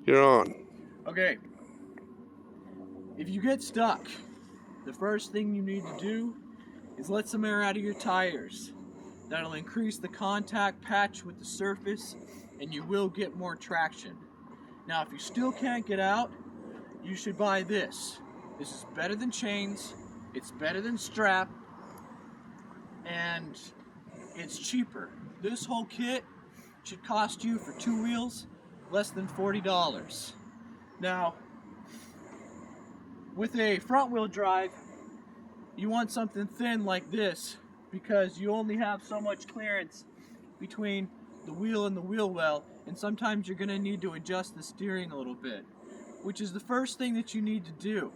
You're on. Okay, if you get stuck, the first thing you need to do is let some air out of your tires. That'll increase the contact patch with the surface and you will get more traction. Now, if you still can't get out, you should buy this. This is better than chains, it's better than strap, and it's cheaper. This whole kit should cost you for 2 wheels less than $40. Now, with a front wheel drive, you want something thin like this because you only have so much clearance between the wheel and the wheel well, and sometimes you're going to need to adjust the steering a little bit, which is the first thing that you need to do.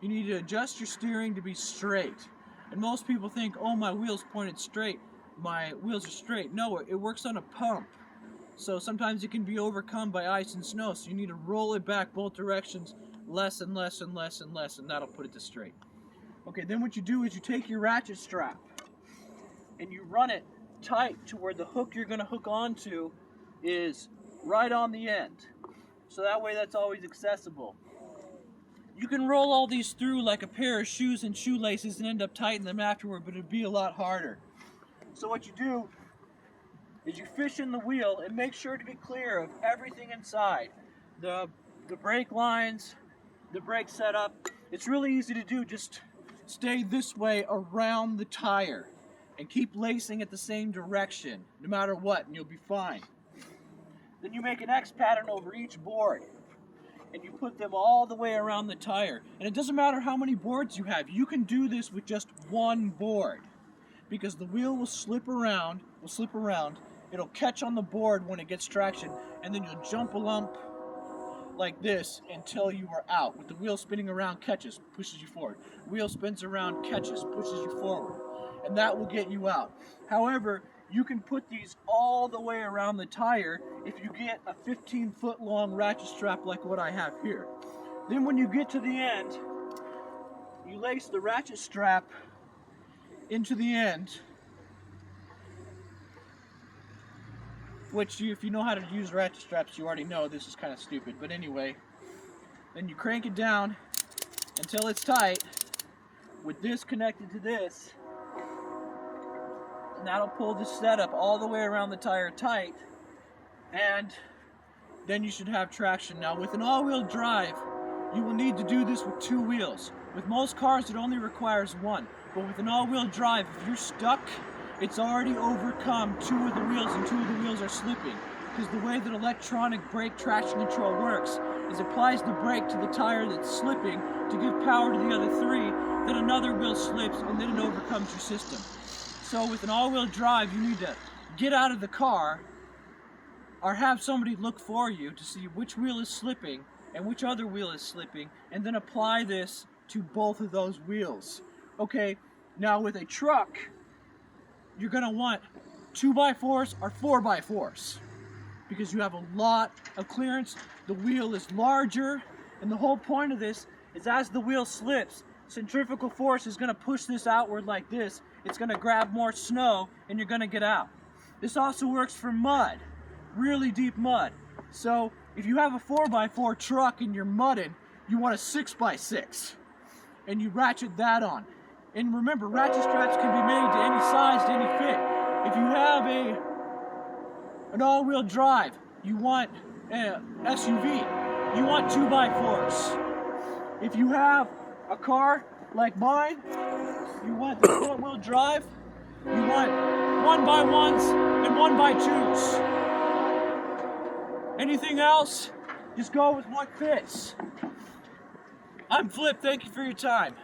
You need to adjust your steering to be straight. And most people think, oh, my wheel's pointed straight, my wheels are straight. No, it works on a pump. So sometimes it can be overcome by ice and snow, so you need to roll it back both directions less and less and less and less, and that'll put it to straight. Okay, then what you do is you take your ratchet strap and you run it tight to where the hook you're going to hook onto is right on the end. So that way that's always accessible. You can roll all these through like a pair of shoes and shoelaces and end up tightening them afterward, but it'd be a lot harder. So what you do is you fish in the wheel and make sure to be clear of everything inside. The brake lines, the brake setup. It's really easy to do. Just stay this way around the tire and keep lacing it the same direction no matter what, and you'll be fine. Then you make an X pattern over each board and you put them all the way around the tire. And it doesn't matter how many boards you have. You can do this with just one board because the wheel will slip around, it'll catch on the board when it gets traction, and then you'll jump a lump like this until you are out. With the wheel spinning around, catches, pushes you forward. Wheel spins around, catches, pushes you forward. And that will get you out. However, you can put these all the way around the tire if you get a 15-foot long ratchet strap like what I have here. Then when you get to the end, you lace the ratchet strap into the end, which if you know how to use ratchet straps, you already know this is kind of stupid, but anyway, then you crank it down until it's tight with this connected to this, and that'll pull the setup all the way around the tire tight, and then you should have traction. Now with an all-wheel drive, you will need to do this with 2 wheels. With most cars, it only requires 1, but with an all-wheel drive, if you're stuck, it's already overcome 2 of the wheels, and 2 of the wheels are slipping. Because the way that electronic brake traction control works is it applies the brake to the tire that's slipping to give power to the other 3, then another wheel slips, and then it overcomes your system. So with an all-wheel drive, you need to get out of the car or have somebody look for you to see which wheel is slipping and which other wheel is slipping, and then apply this to both of those wheels. Okay, now with a truck, you're going to want 2x4s or 4x4s because you have a lot of clearance. The wheel is larger, and the whole point of this is as the wheel slips, centrifugal force is going to push this outward like this. It's going to grab more snow and you're going to get out. This also works for mud, really deep mud. So if you have a 4x4 truck and you're mudding, you want a 6x6 and you ratchet that on. And remember, ratchet straps can be made to any size, to any fit. If you have an all-wheel drive, you want an SUV, you want 2x4s. If you have a car like mine, you want the front-wheel drive, you want 1x1s and 1x2s. Anything else, just go with what fits. I'm Flip, thank you for your time.